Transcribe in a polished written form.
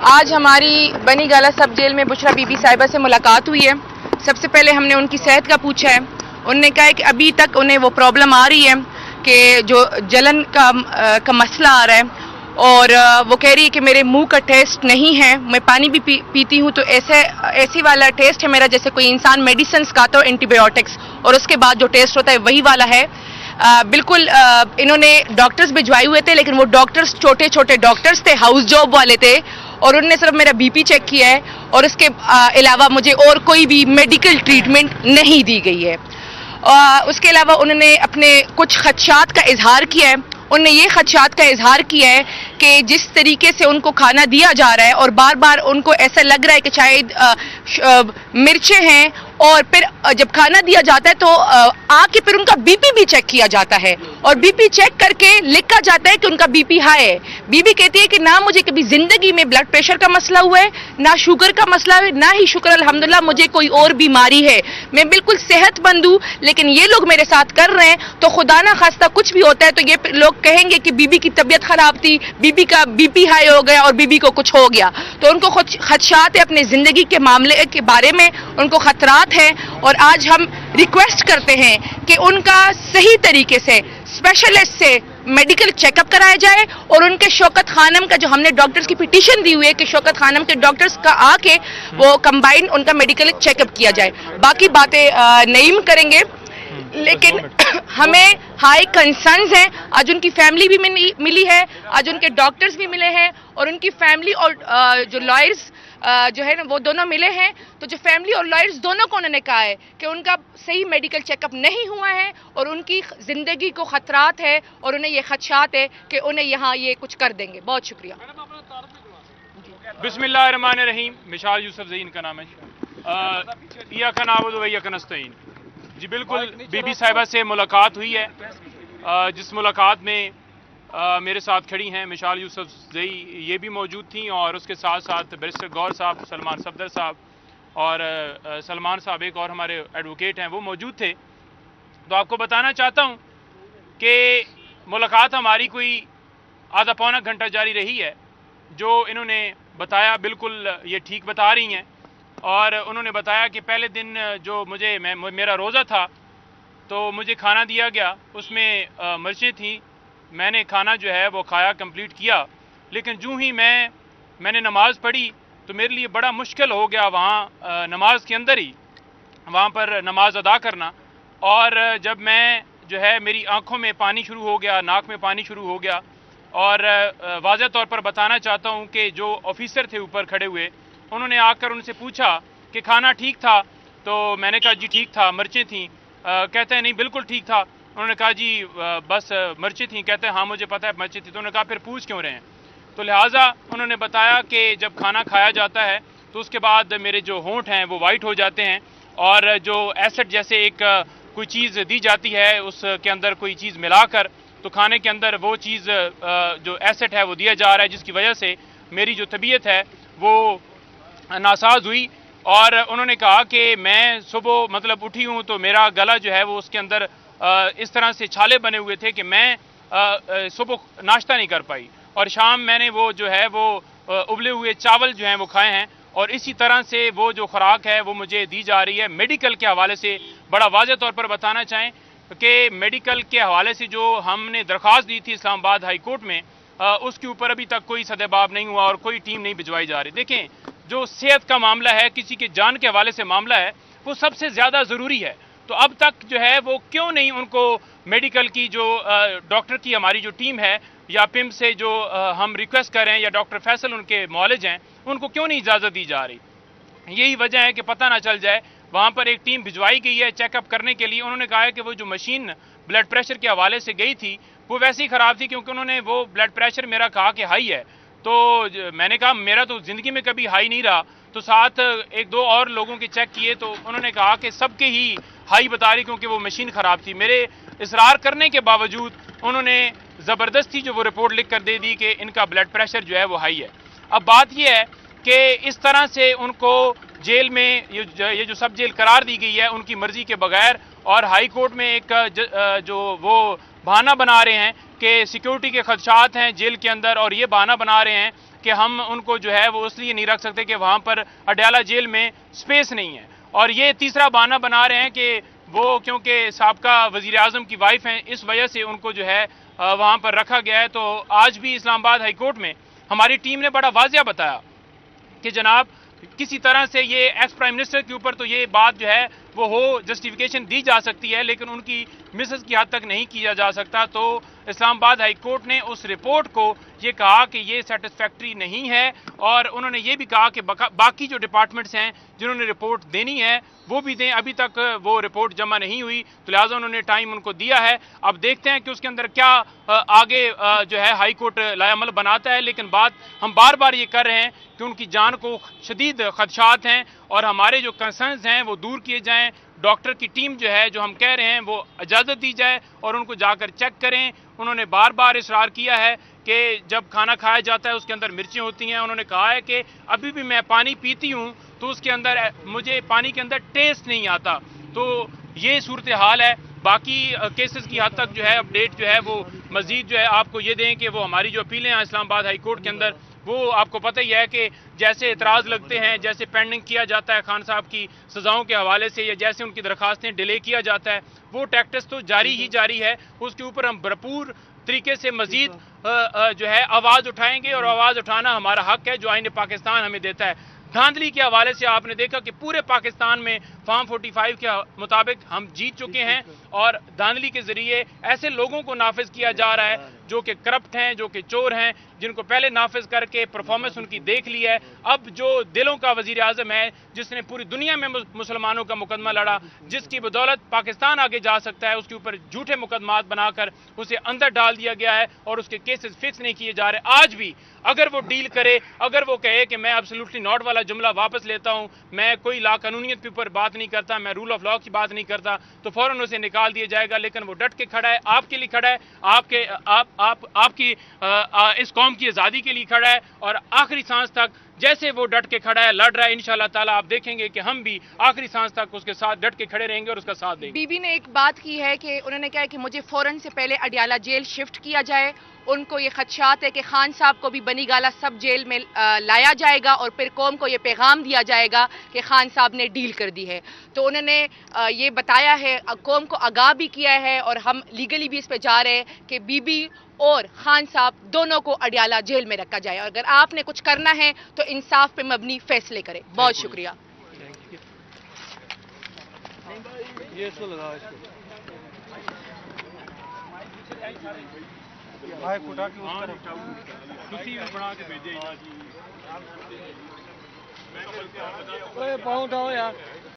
آج ہماری بنی گالہ سب جیل میں بشرا بی بی صاحبہ سے ملاقات ہوئی ہے۔ سب سے پہلے ہم نے ان کی صحت کا پوچھا ہے۔ انہوں نے کہا ہے کہ ابھی تک انہیں وہ پرابلم آ رہی ہے کہ جو جلن کا مسئلہ آ رہا ہے، اور وہ کہہ رہی ہے کہ میرے منہ کا ٹیسٹ نہیں ہے، میں پانی بھی پیتی ہوں تو ایسی والا ٹیسٹ ہے میرا جیسے کوئی انسان میڈیسنس کھاتا ہو، اینٹی بایوٹکس، اور اس کے بعد جو ٹیسٹ ہوتا ہے وہی والا ہے۔ بالکل انہوں نے ڈاکٹرز بھجوائے ہوئے تھے، لیکن وہ ڈاکٹرز چھوٹے چھوٹے ڈاکٹرز تھے، ہاؤس جاب والے تھے، اور انہوں نے صرف میرا بی پی چیک کیا ہے، اور اس کے علاوہ مجھے اور کوئی بھی میڈیکل ٹریٹمنٹ نہیں دی گئی ہے۔ اس کے علاوہ انہوں نے اپنے کچھ خدشات کا اظہار کیا ہے۔ انہوں نے یہ خدشات کا اظہار کیا ہے کہ جس طریقے سے ان کو کھانا دیا جا رہا ہے، اور بار بار ان کو ایسا لگ رہا ہے کہ شاید مرچیں ہیں، اور پھر جب کھانا دیا جاتا ہے تو آ کے پھر ان کا بی پی بھی چیک کیا جاتا ہے، اور بی پی چیک کر کے لکھا جاتا ہے کہ ان کا بی پی ہائی ہے۔ بی بی کہتی ہے کہ نہ مجھے کبھی زندگی میں بلڈ پریشر کا مسئلہ ہوا ہے، نہ شوگر کا مسئلہ ہے، نہ ہی شکر الحمدللہ مجھے کوئی اور بیماری ہے، میں بالکل صحت مند ہوں، لیکن یہ لوگ میرے ساتھ کر رہے ہیں تو خدا نہ خواستہ کچھ بھی ہوتا ہے تو یہ لوگ کہیں گے کہ بی بی کی طبیعت خراب تھی، بی بی کا بی پی ہائی ہو گیا اور بی بی کو کچھ ہو گیا۔ تو ان کو خدشات ہے اپنے زندگی کے معاملے کے بارے میں، ان کو خطرات ہیں، اور آج ہم ریکویسٹ کرتے ہیں کہ ان کا صحیح طریقے سے اسپیشلسٹ سے میڈیکل چیک اپ کرایا جائے، اور ان کے شوکت خانم کا جو ہم نے ڈاکٹرز کی پٹیشن دی ہوئی ہے کہ شوکت خانم کے ڈاکٹرز کا آ کے وہ کمبائن ان کا میڈیکل چیک اپ کیا جائے۔ باقی باتیں نعیم کریں گے، لیکن ہمیں ہائی کنسرنز ہیں۔ آج ان کی فیملی بھی ملی ہے، آج ان کے ڈاکٹرز بھی ملے ہیں، اور ان کی فیملی اور جو لائرز جو ہے نا وہ دونوں ملے ہیں۔ تو جو فیملی اور لائرز دونوں کو انہوں نے کہا ہے کہ ان کا صحیح میڈیکل چیک اپ نہیں ہوا ہے، اور ان کی زندگی کو خطرات ہے، اور انہیں یہ خدشات ہے کہ انہیں یہاں یہ کچھ کر دیں گے۔ بہت شکریہ۔ بسم اللہ الرحمن الرحیم۔ مشال یوسف زئی ان کا نام ہے۔ ایاک نعبد و ایاک نستعین۔ جی بالکل بی بی صاحبہ سے ملاقات ہوئی ہے، جس ملاقات میں میرے ساتھ کھڑی ہیں مشال یوسف زئی، یہ بھی موجود تھیں، اور اس کے ساتھ ساتھ بیرسٹر گور صاحب، سلمان صفدر صاحب اور سلمان صاحب ایک اور ہمارے ایڈوکیٹ ہیں، وہ موجود تھے۔ تو آپ کو بتانا چاہتا ہوں کہ ملاقات ہماری کوئی آدھا پونا گھنٹہ جاری رہی ہے۔ جو انہوں نے بتایا بالکل یہ ٹھیک بتا رہی ہیں، اور انہوں نے بتایا کہ پہلے دن جو میرا روزہ تھا تو مجھے کھانا دیا گیا، اس میں مرچیں تھیں، میں نے کھانا جو ہے وہ کھایا، کمپلیٹ کیا، لیکن جو ہی میں نے نماز پڑھی تو میرے لیے بڑا مشکل ہو گیا وہاں نماز کے اندر ہی وہاں پر نماز ادا کرنا، اور جب میں جو ہے میری آنکھوں میں پانی شروع ہو گیا، ناک میں پانی شروع ہو گیا، اور واضح طور پر بتانا چاہتا ہوں کہ جو آفیسر تھے اوپر کھڑے ہوئے، انہوں نے آ کر ان سے پوچھا کہ کھانا ٹھیک تھا؟ تو میں نے کہا جی ٹھیک تھا، مرچیں تھیں؟ کہتے ہیں نہیں بالکل ٹھیک تھا۔ انہوں نے کہا جی بس مرچیں تھیں؟ کہتے ہیں ہاں مجھے پتہ ہے مرچیں تھیں۔ تو انہوں نے کہا پھر پوچھ کیوں رہے ہیں؟ تو لہٰذا انہوں نے بتایا کہ جب کھانا کھایا جاتا ہے تو اس کے بعد میرے جو ہونٹ ہیں وہ وائٹ ہو جاتے ہیں، اور جو ایسڈ جیسے ایک کوئی چیز دی جاتی ہے اس کے اندر کوئی چیز ملا کر، تو کھانے کے اندر وہ چیز جو ایسڈ ہے وہ دیا جا رہا ہے، جس کی وجہ سے میری جو طبیعت ہے وہ ناساز ہوئی۔ اور انہوں نے کہا کہ میں صبح مطلب اٹھی ہوں تو میرا گلا جو ہے وہ اس کے اندر اس طرح سے چھالے بنے ہوئے تھے کہ میں صبح ناشتہ نہیں کر پائی، اور شام میں نے وہ جو ہے وہ ابلے ہوئے چاول جو ہیں وہ کھائے ہیں، اور اسی طرح سے وہ جو خوراک ہے وہ مجھے دی جا رہی ہے۔ میڈیکل کے حوالے سے بڑا واضح طور پر بتانا چاہیں کہ میڈیکل کے حوالے سے جو ہم نے درخواست دی تھی اسلام آباد ہائی کورٹ میں، اس کے اوپر ابھی تک کوئی سدباب نہیں ہوا اور کوئی ٹیم نہیں بھجوائی جا رہی۔ دیکھیں جو صحت کا معاملہ ہے، کسی کے جان کے حوالے سے معاملہ ہے، وہ سب سے زیادہ ضروری ہے۔ تو اب تک جو ہے وہ کیوں نہیں ان کو میڈیکل کی جو ڈاکٹر کی ہماری جو ٹیم ہے، یا پم سے جو ہم ریکویسٹ کر رہے ہیں، یا ڈاکٹر فیصل ان کے معالج ہیں، ان کو کیوں نہیں اجازت دی جا رہی؟ یہی وجہ ہے کہ پتہ نہ چل جائے۔ وہاں پر ایک ٹیم بھجوائی گئی ہے چیک اپ کرنے کے لیے۔ انہوں نے کہا ہے کہ وہ جو مشین بلڈ پریشر کے حوالے سے گئی تھی وہ ویسے ہی خراب تھی، کیونکہ انہوں نے وہ بلڈ پریشر میرا کہا کہ ہائی ہے، تو میں نے کہا میرا تو زندگی میں کبھی ہائی نہیں رہا۔ تو ساتھ ایک دو اور لوگوں کے چیک کیے تو انہوں نے کہا کہ سب کے ہی ہائی بتا رہی، کیونکہ وہ مشین خراب تھی۔ میرے اصرار کرنے کے باوجود انہوں نے زبردستی جو وہ رپورٹ لکھ کر دے دی کہ ان کا بلڈ پریشر جو ہے وہ ہائی ہے۔ اب بات یہ ہے کہ اس طرح سے ان کو جیل میں یہ جو سب جیل قرار دی گئی ہے ان کی مرضی کے بغیر، اور ہائی کورٹ میں ایک جو وہ بہانہ بنا رہے ہیں کہ سیکیورٹی کے خدشات ہیں جیل کے اندر، اور یہ بہانہ بنا رہے ہیں کہ ہم ان کو جو ہے وہ اس لیے نہیں رکھ سکتے کہ وہاں پر اڈیالہ جیل میں سپیس نہیں ہے، اور یہ تیسرا بہانہ بنا رہے ہیں کہ وہ کیونکہ سابقہ وزیر اعظم کی وائف ہیں اس وجہ سے ان کو جو ہے وہاں پر رکھا گیا ہے۔ تو آج بھی اسلام آباد ہائی کورٹ میں ہماری ٹیم نے بڑا واضح بتایا کہ جناب کسی طرح سے یہ ایکس پرائم منسٹر کے اوپر تو یہ بات جو ہے وہ ہو، جسٹیفیکیشن دی جا سکتی ہے، لیکن ان کی مسز کی حد تک نہیں کیا جا سکتا۔ تو اسلام آباد ہائی کورٹ نے اس رپورٹ کو یہ کہا کہ یہ سیٹسفیکٹری نہیں ہے، اور انہوں نے یہ بھی کہا کہ باقی جو ڈپارٹمنٹس ہیں جنہوں نے رپورٹ دینی ہے وہ بھی دیں، ابھی تک وہ رپورٹ جمع نہیں ہوئی، تو لہٰذا انہوں نے ٹائم ان کو دیا ہے۔ اب دیکھتے ہیں کہ اس کے اندر کیا آگے جو ہے ہائی کورٹ لائے عمل بناتا ہے، لیکن بات ہم بار بار یہ کر رہے ہیں کہ ان کی جان کو شدید خدشات ہیں، اور ہمارے جو کنسرنز ہیں وہ دور کیے جائیں۔ ڈاکٹر کی ٹیم جو ہے جو ہم کہہ رہے ہیں وہ اجازت دی جائے اور ان کو جا کر چیک کریں۔ انہوں نے بار بار اصرار کیا ہے کہ جب کھانا کھایا جاتا ہے اس کے اندر مرچیں ہوتی ہیں، انہوں نے کہا ہے کہ ابھی بھی میں پانی پیتی ہوں تو اس کے اندر مجھے پانی کے اندر ٹیسٹ نہیں آتا۔ تو یہ صورتحال ہے۔ باقی کیسز کی حد تک جو ہے اپڈیٹ جو ہے وہ مزید جو ہے آپ کو یہ دیں کہ وہ ہماری جو اپیلیں ہیں اسلام آباد ہائی کورٹ کے اندر، وہ آپ کو پتہ ہی ہے کہ جیسے اعتراض لگتے ہیں، جیسے پینڈنگ کیا جاتا ہے خان صاحب کی سزاؤں کے حوالے سے، یا جیسے ان کی درخواستیں ڈیلے کیا جاتا ہے، وہ ٹیکٹس تو جاری ہی جاری ہے۔ اس کے اوپر ہم بھرپور طریقے سے مزید جو ہے آواز اٹھائیں گے، اور آواز اٹھانا ہمارا حق ہے جو آئین پاکستان ہمیں دیتا ہے۔ دھاندلی کے حوالے سے آپ نے دیکھا کہ پورے پاکستان میں فارم 45 کے مطابق ہم جیت چکے ہیں، اور دھاندلی کے ذریعے ایسے لوگوں کو نافذ کیا جا رہا ہے جو کہ کرپٹ ہیں، جو کہ چور ہیں، جن کو پہلے نافذ کر کے پرفارمنس ان کی دیکھ لی ہے۔ اب جو دلوں کا وزیر اعظم ہے، جس نے پوری دنیا میں مسلمانوں کا مقدمہ لڑا، جس کی بدولت پاکستان آگے جا سکتا ہے، اس کے اوپر جھوٹے مقدمات بنا کر اسے اندر ڈال دیا گیا ہے اور اس کے کیسز فکس نہیں کیے جا رہے۔ آج بھی اگر وہ ڈیل کرے، اگر وہ کہے کہ میں ایبسولوٹلی ناٹ والا جملہ واپس لیتا ہوں، میں کوئی لا قانونیت کے اوپر بات نہیں کرتا، میں رول آف لا کی بات نہیں کرتا، تو فوراً اسے نکال دیا جائے گا۔ لیکن وہ ڈٹ کے کھڑا ہے، آپ کے لیے کھڑا ہے، آپ کی اس قوم کی آزادی کے لیے کھڑا ہے، اور آخری سانس تک جیسے وہ ڈٹ کے کھڑا ہے، لڑ رہا ہے، انشاءاللہ تعالیٰ آپ دیکھیں گے کہ ہم بھی آخری سانس تک اس کے ساتھ ڈٹ کے کھڑے رہیں گے اور اس کا ساتھ دیں گے۔ بی بی نے ایک بات کی ہے کہ انہوں نے کہا کہ مجھے فوراً سے پہلے اڈیالہ جیل شفٹ کیا جائے۔ ان کو یہ خدشات ہے کہ خان صاحب کو بھی بنی گالہ سب جیل میں لایا جائے گا، اور پھر قوم کو یہ پیغام دیا جائے گا کہ خان صاحب نے ڈیل کر دی ہے۔ تو انہوں نے یہ بتایا ہے، قوم کو آگاہ بھی کیا ہے، اور ہم لیگلی بھی اس پہ جا رہے ہیں کہ بی بی اور خان صاحب دونوں کو اڈیالہ جیل میں رکھا جائے، اور اگر آپ نے کچھ کرنا ہے تو انصاف پہ مبنی فیصلے کریں۔ بہت شکریہ۔ بنا کے بھیجے پاؤں اٹھاؤ یار۔